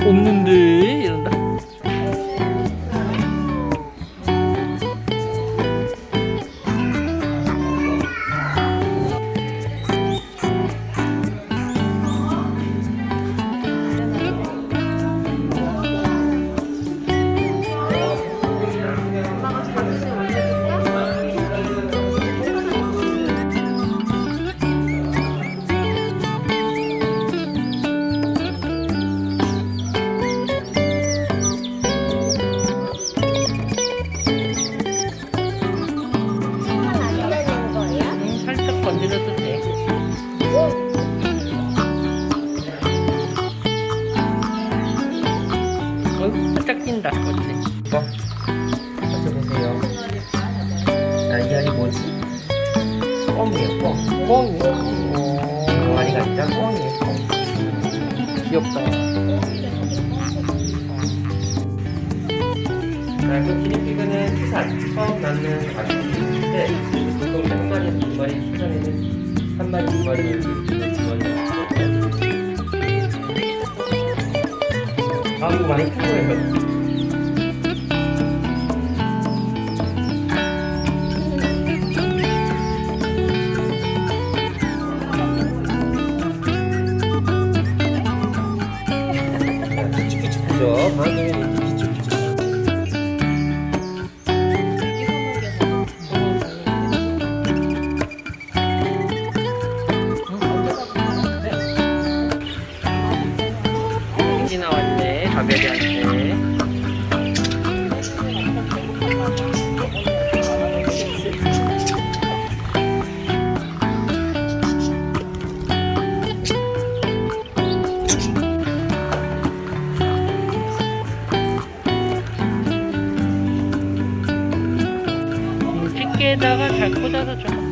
없는데 이런다. 건드려도 돼. 살짝 낀다. 맞춰보세요. 자, 이 알이 뭐지? 꿩이에요, 꿩. 꿩이? 동아리가 아니라 꿩이에요, 꿩. 귀엽다. 자, 그 기니피그는 수산, 처음 낳는 아기인데 보통 한 마리, 두 마리, 수산에는 한 마리, 두 마리, 두 마리. 아, 이거 많이 큰 거예요. 기죽기죽하죠. 방금에는 기죽기죽. 생기 나왔네. 가베리한테. 집게에다가 잘 꽂아서 좀